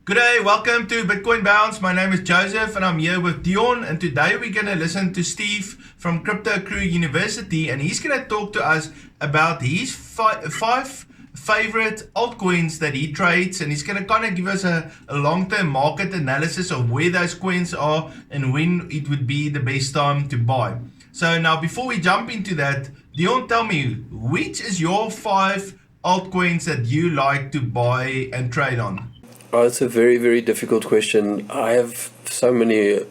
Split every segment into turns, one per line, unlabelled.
Good day, welcome to Bitcoin Bounce. My name is Joseph and I'm here with Dion, and today we're going to listen to Steve from Crypto Crew University, and he's going to talk to us about his five favorite altcoins that he trades, and he's going to kind of give us a long-term market analysis of where those coins are and when it would be the best time to buy. So now before we jump into that, Dion, tell me, which is your five altcoins that you like to buy and trade on?
Oh, it's a very, very difficult question. I have so many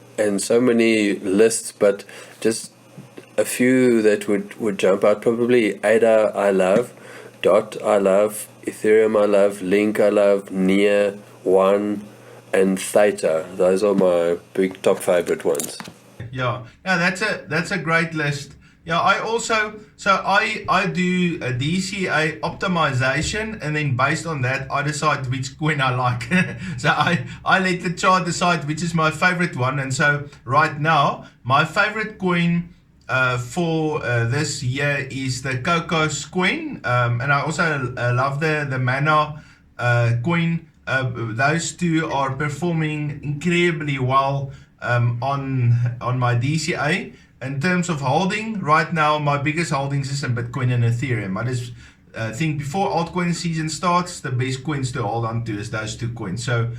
lists, but just a few that would jump out. Probably ADA I love, DOT I love, Ethereum I love, Link I love, NEAR, One, and Theta. Those are my big top favorite ones.
Yeah, that's a great list. Yeah, I also I do a DCA optimization, and then based on that I decide which coin I like. So I let the chart decide which is my favorite one, and so right now my favorite coin for this year is the Cocos coin, and I also love the Mana coin. Those two are performing incredibly well on my DCA. In terms of holding, right now my biggest holdings is in Bitcoin and Ethereum. I just think before altcoin season starts, the best coins to hold on to is those two coins. So,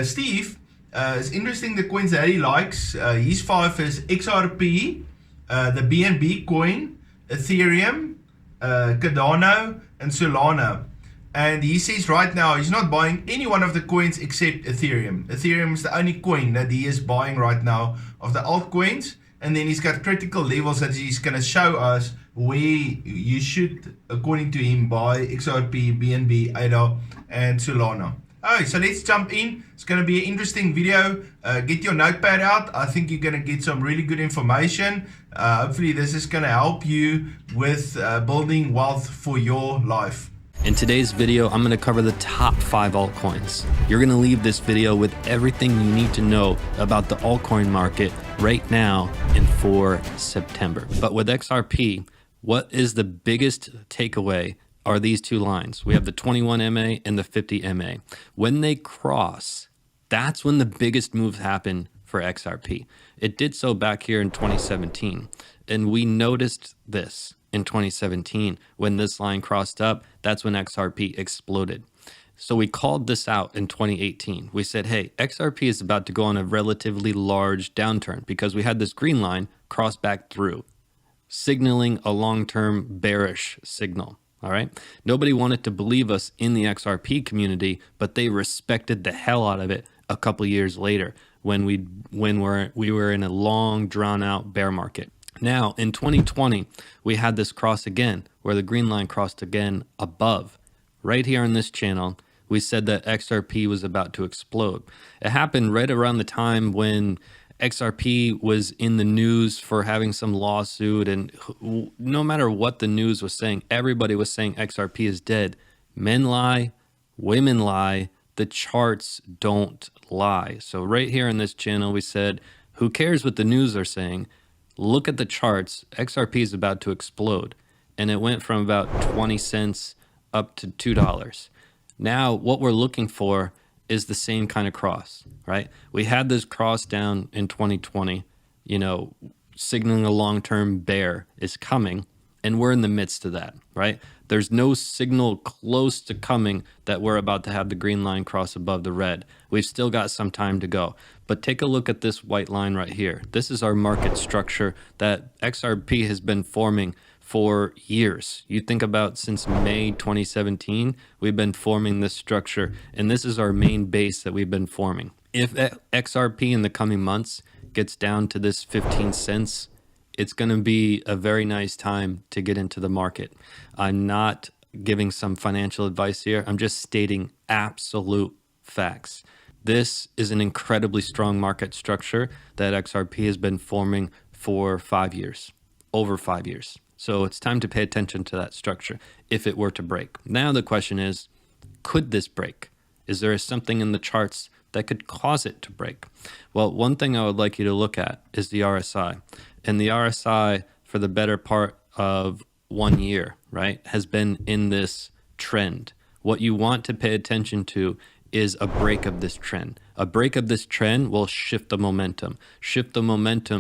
Steve is interesting. The coins that he likes, his five is XRP, the BNB coin, Ethereum, Cardano, and Solana. And he says right now he's not buying any one of the coins except Ethereum. Ethereum is the only coin that he is buying right now of the altcoins. And then he's got critical levels that he's going to show us where you should, according to him, buy XRP, BNB, ADA, and Solana. Alright, so let's jump in. It's going to be an interesting video. Get your notepad out. I think you're going to get some really good information. Hopefully this is going to help you with building wealth for your life.
In today's video, I'm going to cover the top 5 altcoins. You're going to leave this video with everything you need to know about the altcoin market right now and for September. But with XRP, what is the biggest takeaway are these two lines. We have the 21 MA and the 50 MA. When they cross, that's when the biggest moves happen for XRP. It did so back here in 2017, and we noticed this. In 2017, when this line crossed up, that's when XRP exploded. So we called this out in 2018. We said, hey, XRP is about to go on a relatively large downturn because we had this green line cross back through, signaling a long-term bearish signal. All right. Nobody wanted to believe us in the XRP community, but they respected the hell out of it a couple years later when we were in a long, drawn-out bear market. Now, in 2020, we had this cross again, where the green line crossed again above. Right here on this channel, we said that XRP was about to explode. It happened right around the time when XRP was in the news for having some lawsuit, and no matter what the news was saying, everybody was saying XRP is dead. Men lie, women lie, the charts don't lie. So right here on this channel, we said, who cares what the news are saying? Look at the charts. XRP is about to explode, and it went from about 20 cents up to $2. Now what we're looking for is the same kind of cross, right? We had this cross down in 2020, signaling a long-term bear is coming, and we're in the midst of that, right? There's no signal close to coming that we're about to have the green line cross above the red. We've still got some time to go. But take a look at this white line right here. This is our market structure that XRP has been forming for years. You think about since May 2017, we've been forming this structure, and this is our main base that we've been forming. If XRP in the coming months gets down to this 15 cents, it's going to be a very nice time to get into the market. I'm not giving some financial advice here. I'm just stating absolute facts. This is an incredibly strong market structure that XRP has been forming for 5 years, over 5 years. So it's time to pay attention to that structure if it were to break. Now the question is, could this break? Is there something in the charts that could cause it to break? Well, one thing I would like you to look at is the RSI. And the RSI for the better part of 1 year, right, has been in this trend. What you want to pay attention to is a break of this trend. A break of this trend will shift the momentum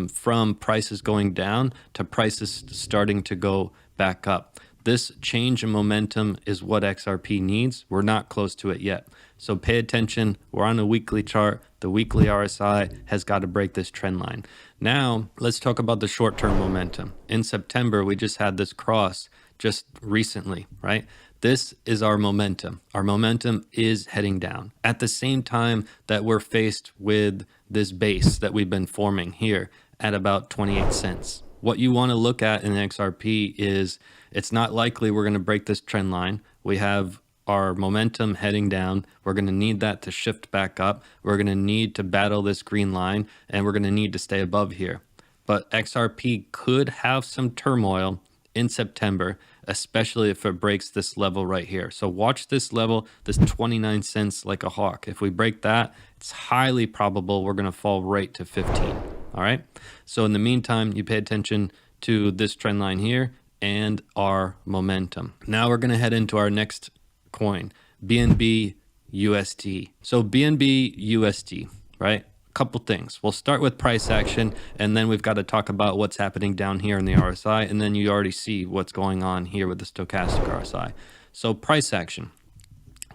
from prices going down to prices starting to go back up. This change in momentum is what XRP needs. We're not close to it yet. So pay attention. We're on a weekly chart. The weekly RSI has got to break this trend line. Now, let's talk about the short-term momentum. In September, we just had this cross just recently, right? This is our momentum. Our momentum is heading down. At the same time that we're faced with this base that we've been forming here at about 28 cents. What you want to look at in XRP is it's not likely we're going to break this trend line. We have our momentum heading down. We're going to need that to shift back up. We're going to need to battle this green line, and we're going to need to stay above here. But XRP could have some turmoil in September, especially if it breaks this level right here. So watch this level, this 29 cents like a hawk. If we break that, it's highly probable we're going to fall right to 15. All right. So in the meantime, you pay attention to this trend line here and our momentum. Now we're going to head into our next coin, BNB USD. So BNB USD, right? A couple things. We'll start with price action, and then we've got to talk about what's happening down here in the RSI, and then you already see what's going on here with the stochastic RSI. So price action.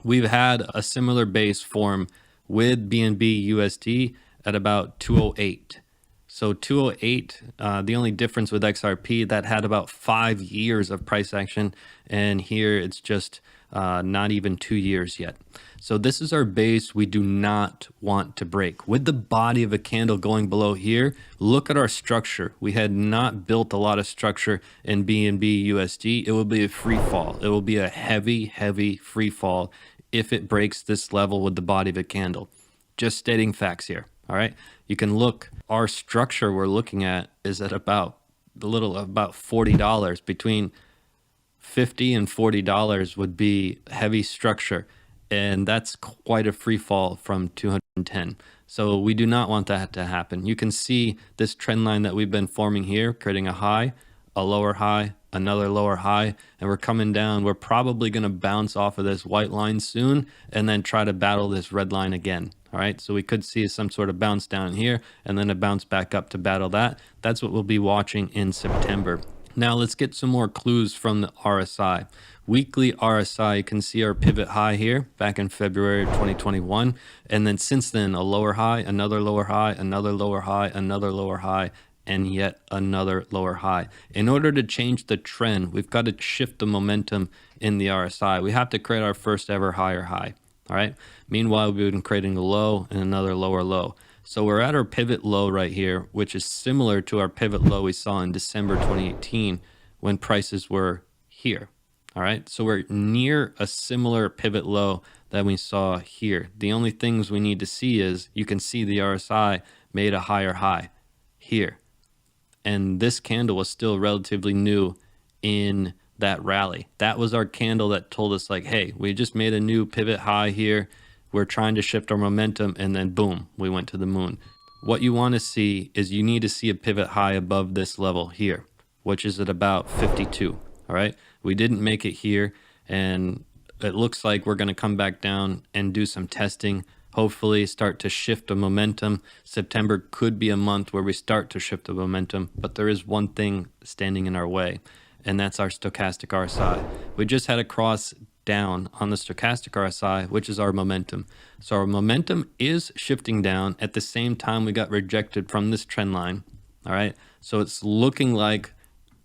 We've had a similar base form with BNB USD at about 208. So 208, the only difference with XRP, that had about 5 years of price action, and here it's just not even 2 years yet. So this is our base we do not want to break. With the body of a candle going below here, look at our structure. We had not built a lot of structure in BNB USD. It will be a free fall. It will be a heavy, heavy free fall if it breaks this level with the body of a candle. Just stating facts here. All right. You can look, our structure we're looking at is at about $40. Between $50 and $40 would be heavy structure. And that's quite a free fall from 210. So we do not want that to happen. You can see this trend line that we've been forming here, creating a high, a lower high, another lower high, and we're coming down. We're probably going to bounce off of this white line soon and then try to battle this red line again. All right, so we could see some sort of bounce down here and then a bounce back up to battle that. That's what we'll be watching in September. Now let's get some more clues from the RSI. Weekly RSI, you can see our pivot high here back in February 2021. And then since then, a lower high, another lower high, another lower high, another lower high, and yet another lower high. In order to change the trend, we've got to shift the momentum in the RSI. We have to create our first ever higher high. All right. Meanwhile, we've been creating a low and another lower low. So we're at our pivot low right here, which is similar to our pivot low we saw in December 2018 when prices were here. All right. So we're near a similar pivot low that we saw here. The only things we need to see is you can see the RSI made a higher high here. And this candle was still relatively new in that rally. That was our candle that told us like, hey, we just made a new pivot high here. We're trying to shift our momentum, and then boom, we went to the moon. What you want to see is you need to see a pivot high above this level here, which is at about 52. All right. We didn't make it here, and it looks like we're going to come back down and do some testing. Hopefully start to shift the momentum. September could be a month where we start to shift the momentum, but there is one thing standing in our way, and that's our stochastic RSI. We just had a cross down on the stochastic RSI, which is our momentum. So our momentum is shifting down. At the same time, we got rejected from this trend line. All right. So it's looking like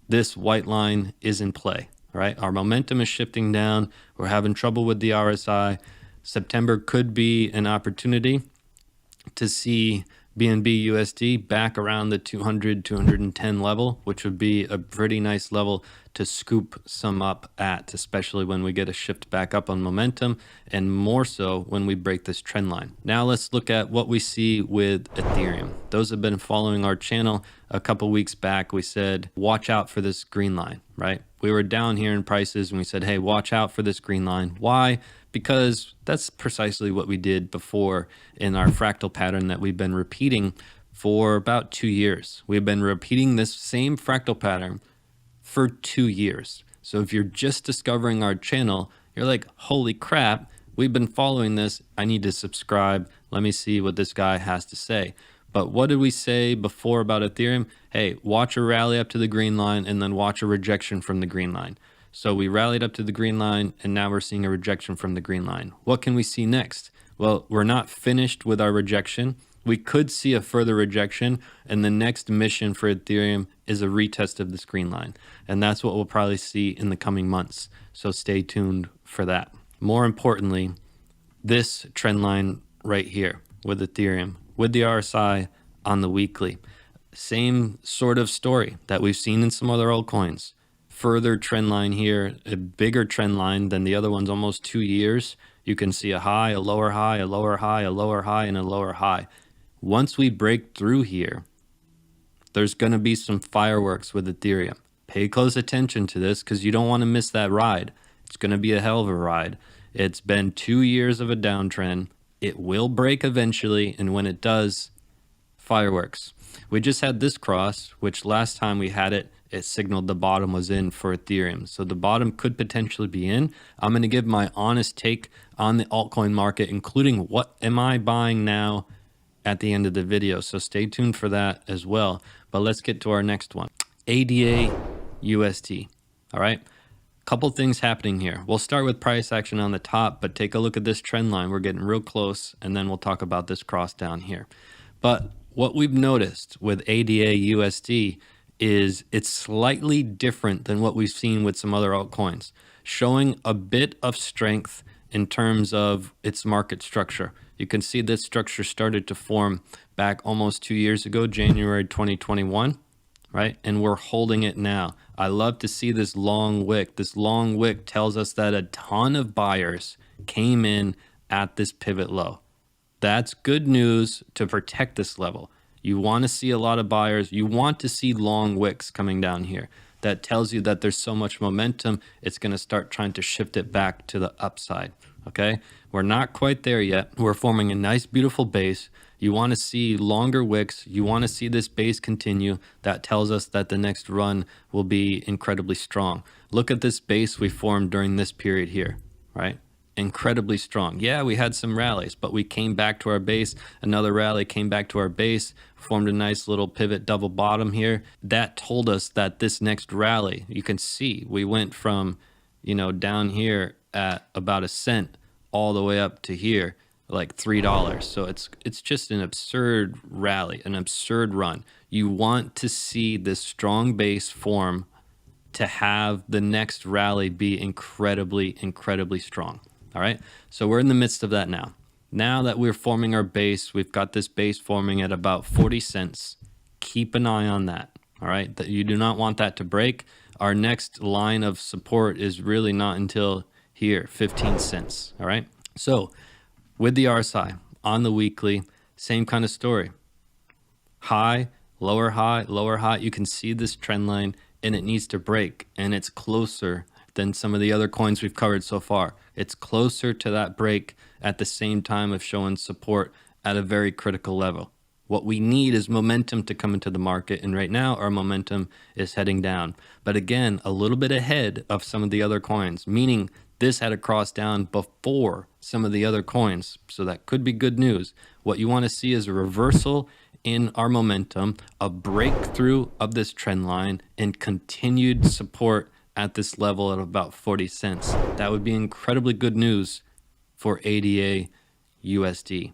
this white line is in play. All right. Our momentum is shifting down. We're having trouble with the RSI. September could be an opportunity to see BNB USD back around the 200, 210 level, which would be a pretty nice level to scoop some up at, especially when we get a shift back up on momentum, and more so when we break this trend line. Now let's look at what we see with Ethereum. Those have been following our channel. A couple weeks back, we said, watch out for this green line, right? We were down here in prices and we said, hey, watch out for this green line. Why? Because that's precisely what we did before in our fractal pattern that we've been repeating for about 2 years. We've been repeating this same fractal pattern for 2 years. So if you're just discovering our channel, you're like, holy crap, we've been following this. I need to subscribe. Let me see what this guy has to say. But what did we say before about Ethereum? Hey, watch a rally up to the green line and then watch a rejection from the green line. So we rallied up to the green line and now we're seeing a rejection from the green line. What can we see next? Well, we're not finished with our rejection. We could see a further rejection, and the next mission for Ethereum is a retest of this green line. And that's what we'll probably see in the coming months. So stay tuned for that. More importantly, this trend line right here with Ethereum, with the RSI on the weekly, same sort of story that we've seen in some other altcoins. Further trend line here, a bigger trend line than the other ones, almost 2 years. You can see a high, a lower high, a lower high, a lower high, and a lower high. Once we break through here, there's going to be some fireworks with Ethereum. Pay close attention to this because you don't want to miss that ride. It's going to be a hell of a ride. It's been 2 years of a downtrend. It will break eventually, and when it does, fireworks. We just had this cross, which last time we had it, it signaled the bottom was in for Ethereum. So the bottom could potentially be in. I'm going to give my honest take on the altcoin market, including what am I buying now at the end of the video. So stay tuned for that as well. But let's get to our next one. ADA USD. All right. Couple things happening here. We'll start with price action on the top, but take a look at this trend line. We're getting real close, and then we'll talk about this cross down here. But what we've noticed with ADA USD is it's slightly different than what we've seen with some other altcoins, showing a bit of strength in terms of its market structure. You can see this structure started to form back almost 2 years ago, January 2021, right? And we're holding it now. I love to see this long wick. This long wick tells us that a ton of buyers came in at this pivot low. That's good news to protect this level. You want to see a lot of buyers. You want to see long wicks coming down here. That tells you that there's so much momentum, it's going to start trying to shift it back to the upside. Okay, we're not quite there yet. We're forming a nice, beautiful base. You want to see longer wicks. You want to see this base continue. That tells us that the next run will be incredibly strong. Look at this base we formed during this period here, right? Incredibly strong. Yeah, we had some rallies, but we came back to our base. Another rally came back to our base, formed a nice little pivot double bottom here. That told us that this next rally, you can see we went from, down here at about a cent all the way up to here, like $3. So it's just an absurd rally, an absurd run. You want to see this strong base form to have the next rally be incredibly, incredibly strong. All right, so we're in the midst of that now. Now that we're forming our base, we've got this base forming at about 40 cents. Keep an eye on that. All right, that you do not want that to break. Our next line of support is really not until here, 15 cents. All right, so with the RSI on the weekly, same kind of story. High, lower high, lower high. You can see this trend line, and it needs to break, and it's closer than some of the other coins we've covered so far. It's closer to that break at the same time of showing support at a very critical level. What we need is momentum to come into the market, and right now our momentum is heading down. But again, a little bit ahead of some of the other coins, meaning this had a cross down before some of the other coins, so that could be good news. What you want to see is a reversal in our momentum, a breakthrough of this trend line, and continued support at this level at about 40 cents. That would be incredibly good news for ADA USD.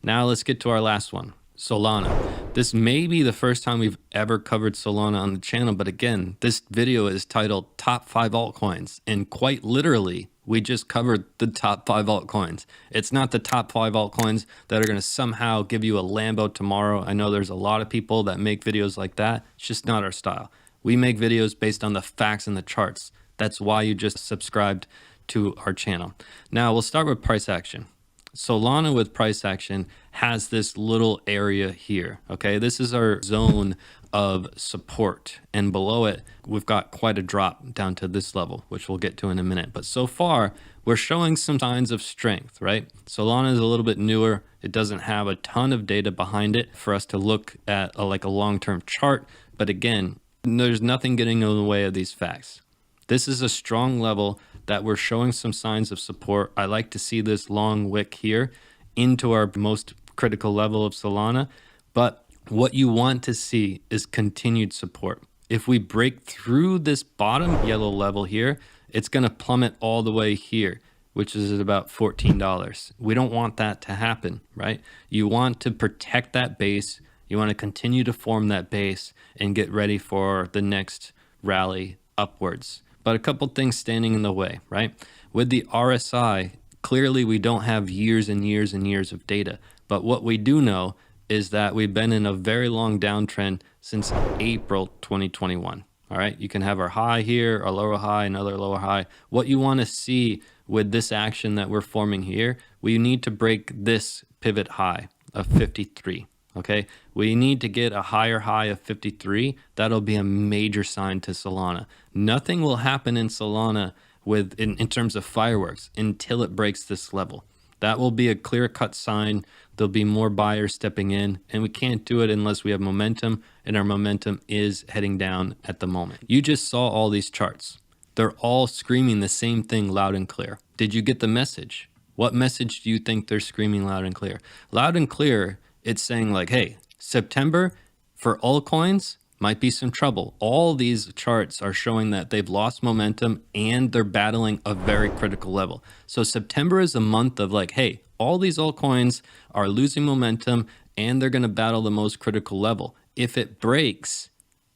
Now let's get to our last one, Solana. This may be the first time we've ever covered Solana on the channel, but again, this video is titled Top 5 Altcoins, and quite literally, we just covered the top 5 altcoins. It's not the top 5 altcoins that are going to somehow give you a Lambo tomorrow. I know there's a lot of people that make videos like that. It's just not our style. We make videos based on the facts and the charts. That's why you just subscribed to our channel. Now we'll start with price action. Solana with price action has this little area here. Okay, this is our zone of support, and below it we've got quite a drop down to this level, which we'll get to in a minute. But so far we're showing some signs of strength, right? Solana is a little bit newer. It doesn't have a ton of data behind it for us to look at like a long-term chart, but again, there's nothing getting in the way of these facts. This is a strong level that we're showing some signs of support. I like to see this long wick here into our most critical level of Solana. But what you want to see is continued support. If we break through this bottom yellow level here, it's going to plummet all the way here, which is at about $14. We don't want that to happen, right? You want to protect that base. You want to continue to form that base and get ready for the next rally upwards. But a couple things standing in the way, right? With the RSI, clearly we don't have years and years and years of data. But what we do know is that we've been in a very long downtrend since April 2021. All right, you can have our high here, a lower high, another lower high. What you want to see with this action that we're forming here, we need to break this pivot high of 53. Okay, we need to get a higher high of 53. That'll be a major sign to Solana. Nothing will happen in Solana in terms of fireworks until it breaks this level. That will be a clear-cut sign. There'll be more buyers stepping in, and we can't do it unless we have momentum, and our momentum is heading down at the moment. You just saw all these charts. They're all screaming the same thing loud and clear. Did you get the message? What message do you think they're screaming loud and clear? Loud and clear, it's saying like, hey, September for altcoins might be some trouble. All these charts are showing that they've lost momentum and they're battling a very critical level. So September is a month of like, hey, all these altcoins are losing momentum and they're going to battle the most critical level. If it breaks,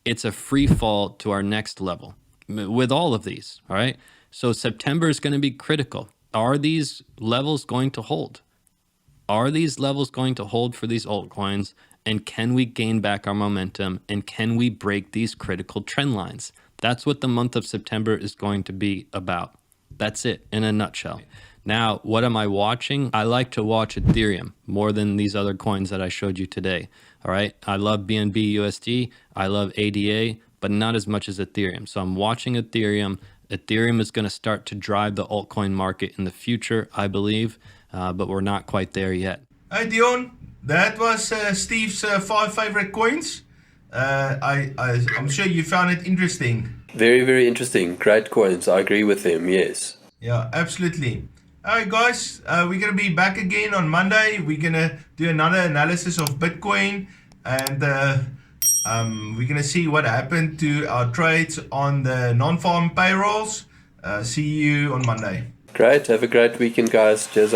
it's a free fall to our next level with all of these. All right. So September is going to be critical. Are these levels going to hold? Are these levels going to hold for these altcoins? And can we gain back our momentum? And can we break these critical trend lines? That's what the month of September is going to be about. That's it in a nutshell. Now, what am I watching? I like to watch Ethereum more than these other coins that I showed you today. All right. I love BNB USD. I love ADA, but not as much as Ethereum. So I'm watching Ethereum. Ethereum is going to start to drive the altcoin market in the future, I believe, but we're not quite there yet.
Hey, Dion. That was Steve's 5 favorite coins. I'm sure you found it interesting.
Very, very interesting. Great coins. I agree with them. Yes.
Yeah, absolutely. All right, guys. We're going to be back again on Monday. We're going to do another analysis of Bitcoin. And we're going to see what happened to our trades on the non-farm payrolls. See you on Monday.
Great. Have a great weekend, guys. Cheers.